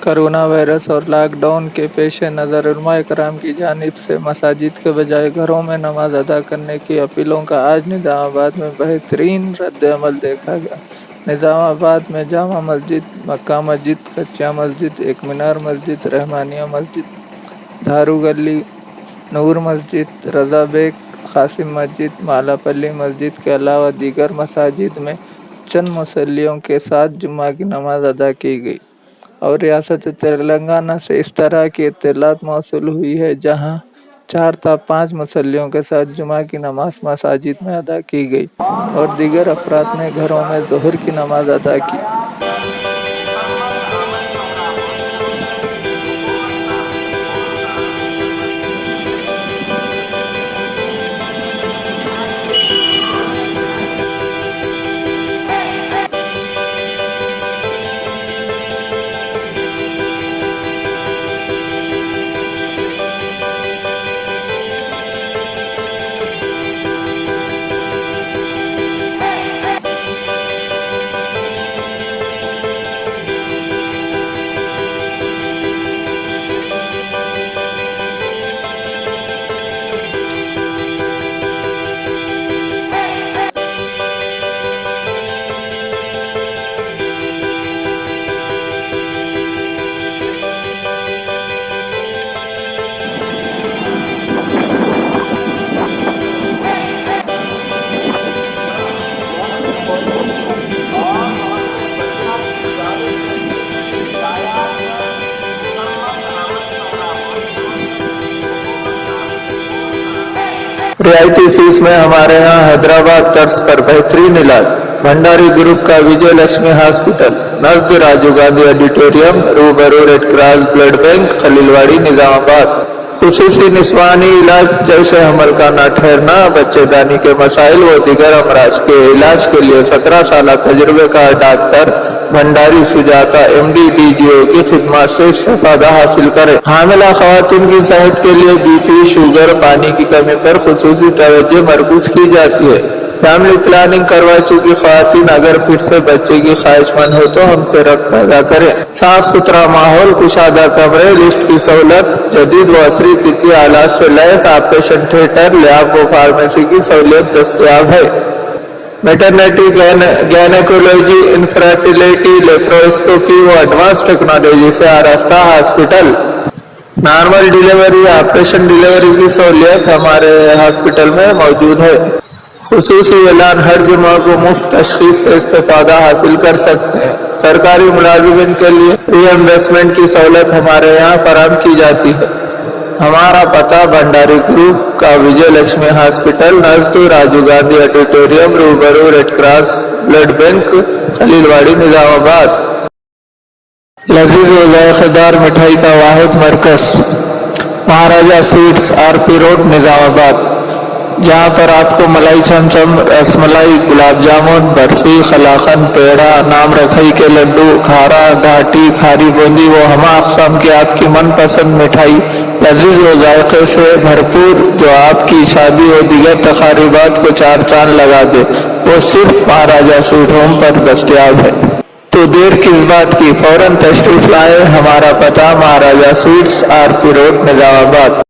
Corona virus اور lock down کے پیش نظر علماء کرام کی جانب سے مساجد کے بجائے گھروں میں نماز ادا کرنے کی اپیلوں کا آج نظام آباد میں بہترین رد عمل دیکھا گیا۔ نظام آباد میں جامع مسجد، مکہ مسجد، کچیا مسجد، ایک مینار مسجد، رحمانیہ مسجد، دھارو گلی، نور مسجد، رضا بیگ قاسم مسجد، مالا پلی مسجد کے علاوہ دیگر مساجد میں چند مصلیوں کے ساتھ جمعہ کی نماز ادا کی گئی، اور ریاست تلنگانہ سے اس طرح کی اطلاعات موصول ہوئی ہے جہاں 4 تا 5 مصلیوں کے ساتھ جمعہ کی نماز مساجد میں ادا کی گئی اور دیگر افراد نے گھروں میں ظہر کی نماز ادا کی۔ رعایتی فیس میں ہمارے ہاں حیدرآباد طرز پر بہترین علاج۔ بھنڈاری گروپ کا وجے لکشمی ہاسپٹل، نزد راجیو گاندھی آڈیٹوریم، روبرو ریڈ کراس بلڈ بینک، خلیل واڑی، نظام آباد۔ خصوصی نسوانی علاج جیسے حمل کا نہ ٹھہرنا، بچے دانی کے مسائل و دیگر امراض کے علاج کے لیے 17 سالہ تجربے کار ڈاکٹر بھنڈاری سجاتا MD/DGO کی خدمات سے استفادہ حاصل کریں۔ حاملہ خواتین کی صحت کے لیے BP، شوگر، پانی کی کمی پر خصوصی توجہ مرکوز کی جاتی ہے۔ فیملی پلاننگ کروا چکی خواتین اگر پھر سے بچے کی خواہش مند ہو تو ہم سے رابطہ پیدا کریں۔ صاف ستھرا ماحول، کشادہ کمرے، لفٹ کی سہولت، جدید و عصری طبی آلات سے لیس آپریشن تھیٹر، لیاب و فارمیسی کی سہولت دستیاب ہے۔ میٹرنیٹی، گینیکولوجی، انفرٹیلیٹی، لیپروسکوپی و ایڈوانس ٹیکنالوجی سے آراستہ hospital. Normal delivery, operation delivery کی سہولیت ہمارے ہاسپٹل میں موجود ہے۔ خصوصی اعلان، ہر جمعہ کو مفت تشخیص سے استفادہ حاصل کر سکتے ہیں۔ سرکاری ملازمین کے لیے ری ایمبرسمنٹ کی سہولت ہمارے یہاں فراہم کی جاتی ہے۔ ہمارا پتہ بھنڈاری گروپ کا وجے لکشمی ہاسپٹل، نزد راجیو گاندھی آڈیٹوریم، روبرو ریڈ کراس بلڈ بینک، خلیل واڑی، نظام آباد۔ لذیذ و ذائقہ دار مٹھائی کا واحد مرکز، مہاراجہ سویٹس، RP روڈ، نظام آباد، جہاں پر آپ کو ملائی چمچم، رس ملائی، گلاب جامن، برفی، قلاقند، پیڑا، نام رکھائی کے لڈو، کھارا، گھاٹی، کھاری بوندی و ہمہ اقسام کی آپ کی من پسند مٹھائی لذیذ و ذائقے سے بھرپور جو آپ کی شادی و دیگر تقریبات کو 4 چاند لگا دے، وہ صرف مہاراجہ سویٹ ہوم پر دستیاب ہے۔ تو دیر کس بات کی، فوراً تشریف لائیں۔ ہمارا پتہ مہاراجہ سویٹس، RP روڈ، نظام آباد۔